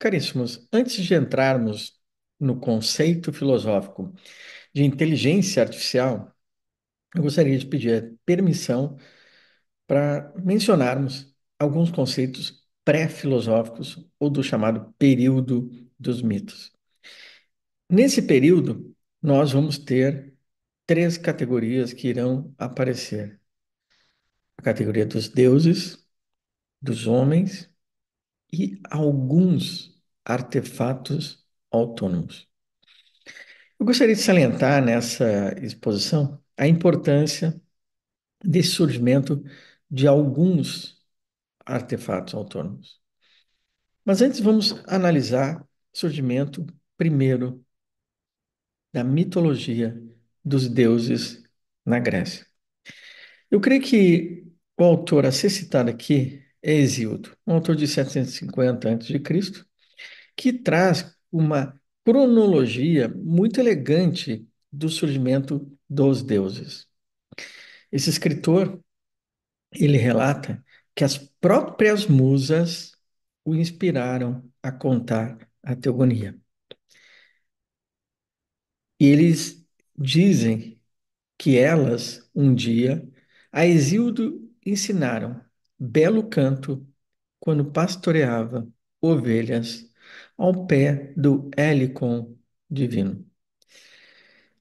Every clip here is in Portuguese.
Caríssimos, antes de entrarmos no conceito filosófico de inteligência artificial, eu gostaria de pedir permissão para mencionarmos alguns conceitos pré-filosóficos ou do chamado período dos mitos. Nesse período, nós vamos ter três categorias que irão aparecer: a categoria dos deuses, dos homens e alguns artefatos autônomos. Eu gostaria de salientar nessa exposição a importância desse surgimento de alguns artefatos autônomos. Mas antes vamos analisar o surgimento primeiro da mitologia dos deuses na Grécia. Eu creio que o autor a ser citado aqui é Hesíodo, um autor de 750 a.C., que traz uma cronologia muito elegante do surgimento dos deuses. Esse escritor, ele relata que as próprias musas o inspiraram a contar a teogonia. E eles dizem que elas, um dia, a Hesíodo ensinaram belo canto quando pastoreava ovelhas ao pé do Helicon divino.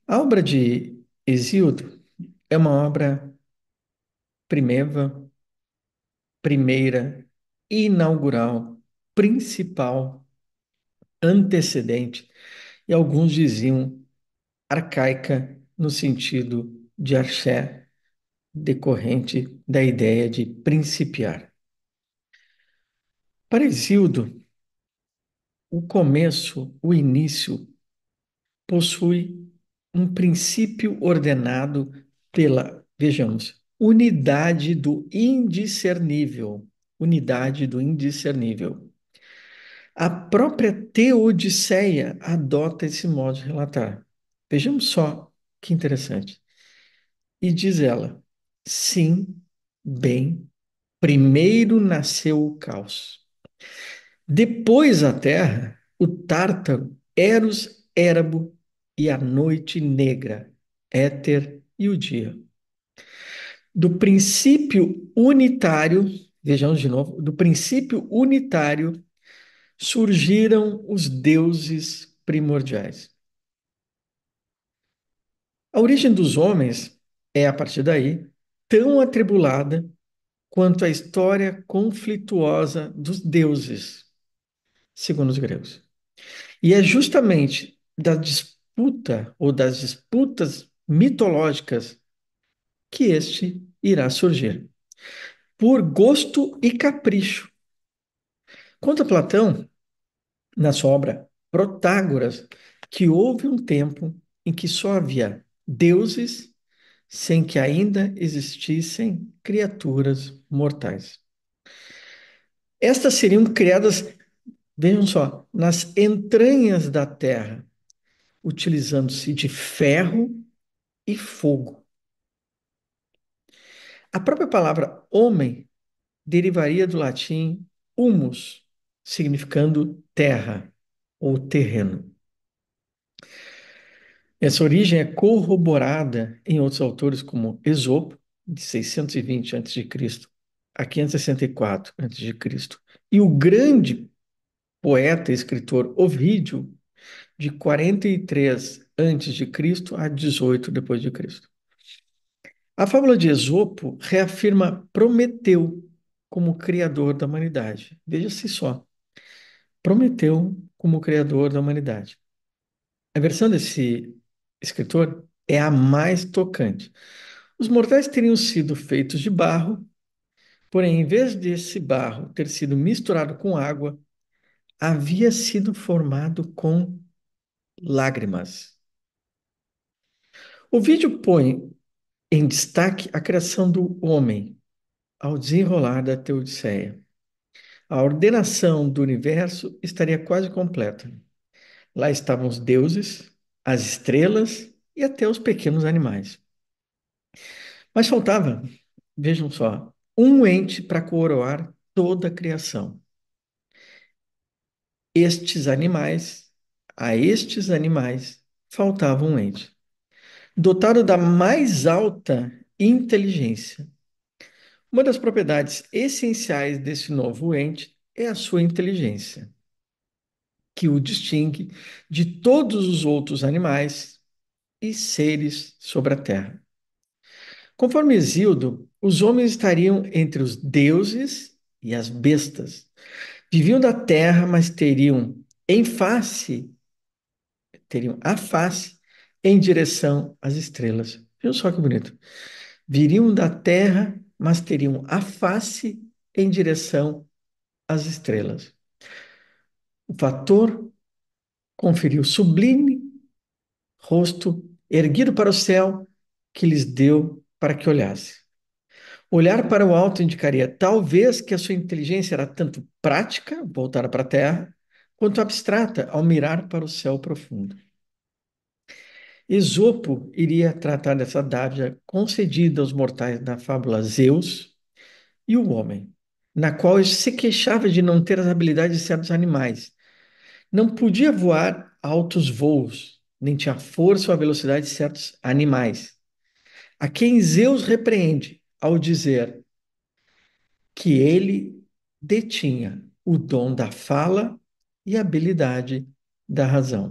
A obra de Hesíodo é uma obra primeva, primeira, inaugural, principal, antecedente, e alguns diziam arcaica no sentido de arché, decorrente da ideia de principiar. Para Hesíodo, o começo, o início, possui um princípio ordenado pela, vejamos, unidade do indiscernível. Unidade do indiscernível. A própria Teodiceia adota esse modo de relatar. Vejamos só que interessante. E diz ela: sim, bem, primeiro nasceu o caos. Depois a terra, o Tártaro, Eros, Érabo e a noite negra, Éter e o dia. Do princípio unitário, vejamos de novo, do princípio unitário surgiram os deuses primordiais. A origem dos homens é, a partir daí, tão atribulada quanto a história conflituosa dos deuses, segundo os gregos. E é justamente da disputa ou das disputas mitológicas que este irá surgir, por gosto e capricho. Conta Platão, na sua obra Protágoras, que houve um tempo em que só havia deuses sem que ainda existissem criaturas mortais. Estas seriam criadas, vejam só, nas entranhas da terra, utilizando-se de ferro e fogo. A própria palavra homem derivaria do latim humus, significando terra ou terreno. Essa origem é corroborada em outros autores, como Esopo, de 620 a.C. a 564 a.C., e o grande poeta e escritor Ovídio, de 43 a.C. a 18 depois de Cristo. A fábula de Esopo reafirma Prometeu como criador da humanidade. Veja-se só, Prometeu como criador da humanidade. A versão desse escritor é a mais tocante. Os mortais teriam sido feitos de barro, porém, em vez desse barro ter sido misturado com água, havia sido formado com lágrimas. O vídeo põe em destaque a criação do homem ao desenrolar da Teodiceia. A ordenação do universo estaria quase completa. Lá estavam os deuses, as estrelas e até os pequenos animais. Mas faltava, vejam só, um ente para coroar toda a criação. Estes animais, a estes animais, faltava um ente, dotado da mais alta inteligência. Uma das propriedades essenciais desse novo ente é a sua inteligência, que o distingue de todos os outros animais e seres sobre a terra. Conforme Hesíodo, os homens estariam entre os deuses e as bestas. Viviam da terra, mas teriam a face em direção às estrelas. Viu só que bonito? Viriam da terra, mas teriam a face em direção às estrelas. O fator conferiu sublime rosto erguido para o céu que lhes deu para que olhasse. Olhar para o alto indicaria talvez que a sua inteligência era tanto prática, voltada para a terra, quanto abstrata ao mirar para o céu profundo. Esopo iria tratar dessa dádiva concedida aos mortais na fábula Zeus e o homem, na qual ele se queixava de não ter as habilidades de certos animais. Não podia voar altos voos, nem tinha força ou a velocidade de certos animais. A quem Zeus repreende ao dizer que ele detinha o dom da fala e a habilidade da razão.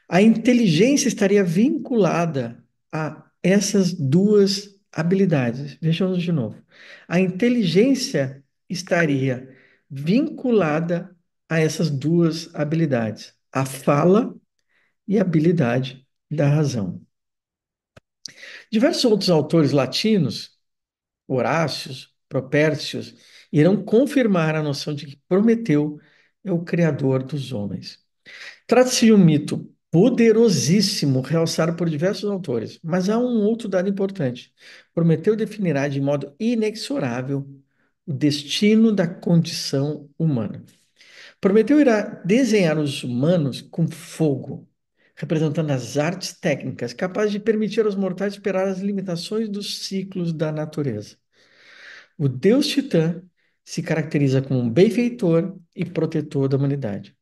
A inteligência estaria vinculada a essas duas habilidades. Vejamos de novo. A inteligência estaria vinculada a essas duas habilidades, a fala e a habilidade da razão. Diversos outros autores latinos, Horácio, Propércios, irão confirmar a noção de que Prometeu é o criador dos homens. Trata-se de um mito poderosíssimo, realçado por diversos autores, mas há um outro dado importante. Prometeu definirá de modo inexorável o destino da condição humana. Prometeu irá desenhar os humanos com fogo, representando as artes técnicas capazes de permitir aos mortais superar as limitações dos ciclos da natureza. O deus Titã se caracteriza como um benfeitor e protetor da humanidade.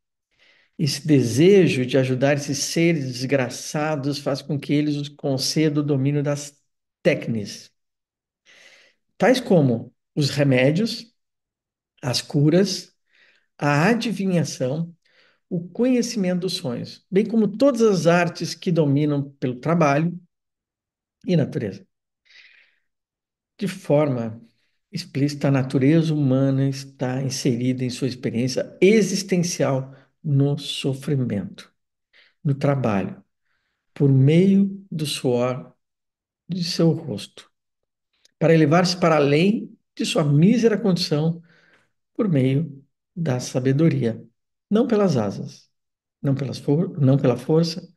Esse desejo de ajudar esses seres desgraçados faz com que eles os concedam o domínio das técnicas, tais como os remédios, as curas, a adivinhação, o conhecimento dos sonhos, bem como todas as artes que dominam pelo trabalho e natureza. De forma explícita, a natureza humana está inserida em sua experiência existencial no sofrimento, no trabalho, por meio do suor de seu rosto, para elevar-se para além de sua mísera condição por meio da sabedoria, não pelas asas, não pela força,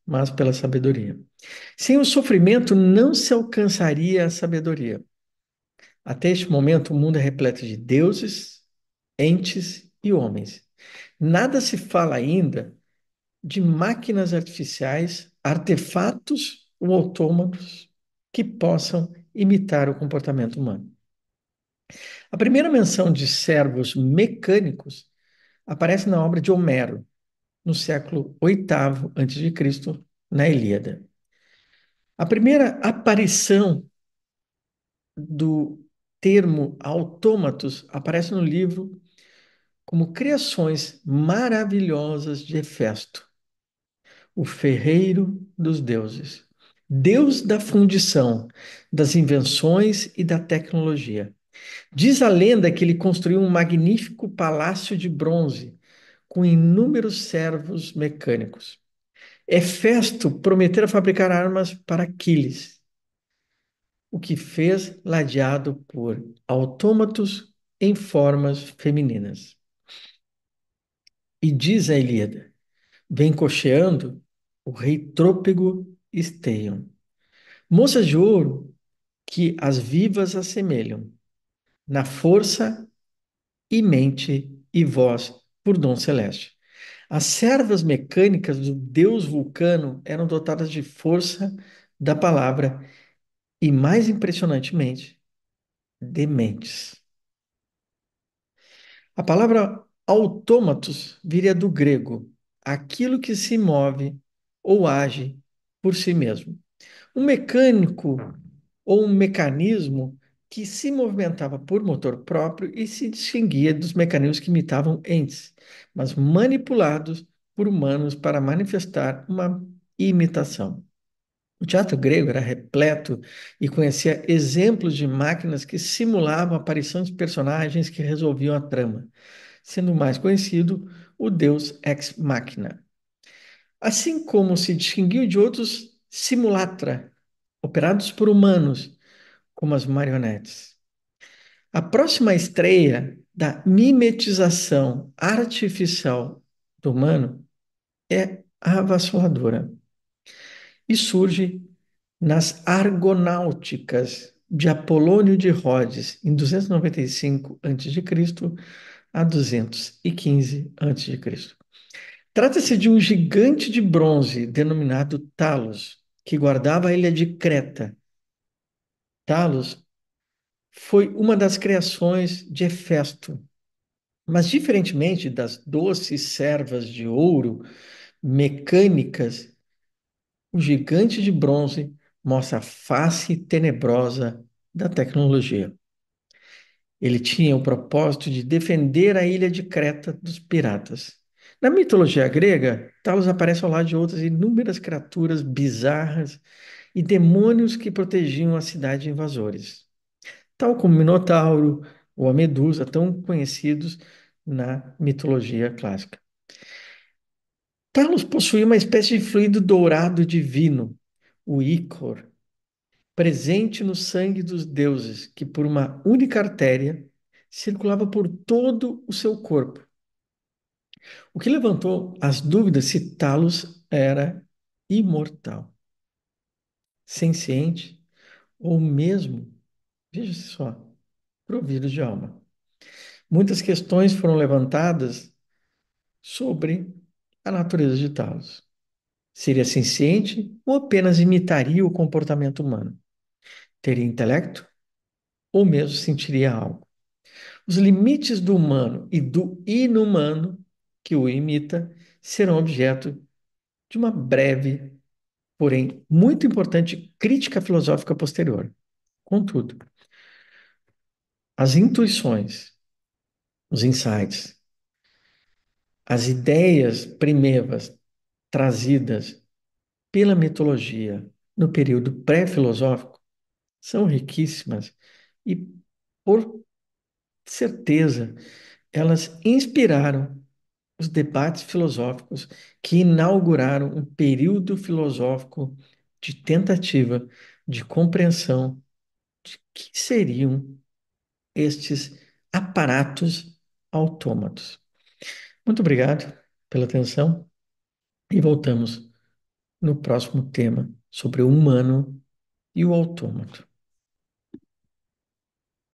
mas pela sabedoria. Sem o sofrimento não se alcançaria a sabedoria. Até este momento, o mundo é repleto de deuses, entes e homens. Nada se fala ainda de máquinas artificiais, artefatos ou autômatos que possam imitar o comportamento humano. A primeira menção de servos mecânicos aparece na obra de Homero, no século VIII a.C., na Ilíada. A primeira aparição do termo autômatos aparece no livro como criações maravilhosas de Hefesto, o ferreiro dos deuses, Deus da fundição, das invenções e da tecnologia. Diz a lenda que ele construiu um magnífico palácio de bronze com inúmeros servos mecânicos. Hefesto prometera fabricar armas para Aquiles, o que fez ladeado por autômatos em formas femininas. E diz a Ilíada: vem cocheando o rei Trôpego Esteion. Moças de ouro que as vivas assemelham, na força e mente e voz por dom celeste. As servas mecânicas do deus Vulcano eram dotadas de força da palavra e, mais impressionantemente, dementes. A palavra Autômatos viria do grego, aquilo que se move ou age por si mesmo. Um mecânico ou um mecanismo que se movimentava por motor próprio e se distinguia dos mecanismos que imitavam entes, mas manipulados por humanos para manifestar uma imitação. O teatro grego era repleto e conhecia exemplos de máquinas que simulavam a aparição de personagens que resolviam a trama, sendo o mais conhecido o deus Ex Machina. Assim como se distinguiu de outros simulacra, operados por humanos, como as marionetes. A próxima estreia da mimetização artificial do humano é avassaladora e surge nas Argonáuticas de Apolônio de Rhodes, em 295 a.C. a 215 a.C. Trata-se de um gigante de bronze denominado Talos, que guardava a ilha de Creta. Talos foi uma das criações de Hefesto, mas diferentemente das doces servas de ouro mecânicas, o gigante de bronze mostra a face tenebrosa da tecnologia. Ele tinha o propósito de defender a ilha de Creta dos piratas. Na mitologia grega, Talos aparece ao lado de outras inúmeras criaturas bizarras e demônios que protegiam a cidade de invasores, tal como o Minotauro ou a Medusa, tão conhecidos na mitologia clássica. Talos possuía uma espécie de fluido dourado divino, o ícor, presente no sangue dos deuses, que por uma única artéria circulava por todo o seu corpo, o que levantou as dúvidas se Talos era imortal, senciente ou mesmo, veja só, provido de alma. Muitas questões foram levantadas sobre a natureza de Talos. Seria senciente ou apenas imitaria o comportamento humano? Teria intelecto ou mesmo sentiria algo? Os limites do humano e do inumano que o imita serão objeto de uma breve, porém muito importante crítica filosófica posterior. Contudo, as intuições, os insights, as ideias primevas trazidas pela mitologia no período pré-filosófico são riquíssimas e, por certeza, elas inspiraram os debates filosóficos que inauguraram um período filosófico de tentativa de compreensão de que seriam estes aparatos autômatos. Muito obrigado pela atenção e voltamos no próximo tema sobre o humano e o autômato.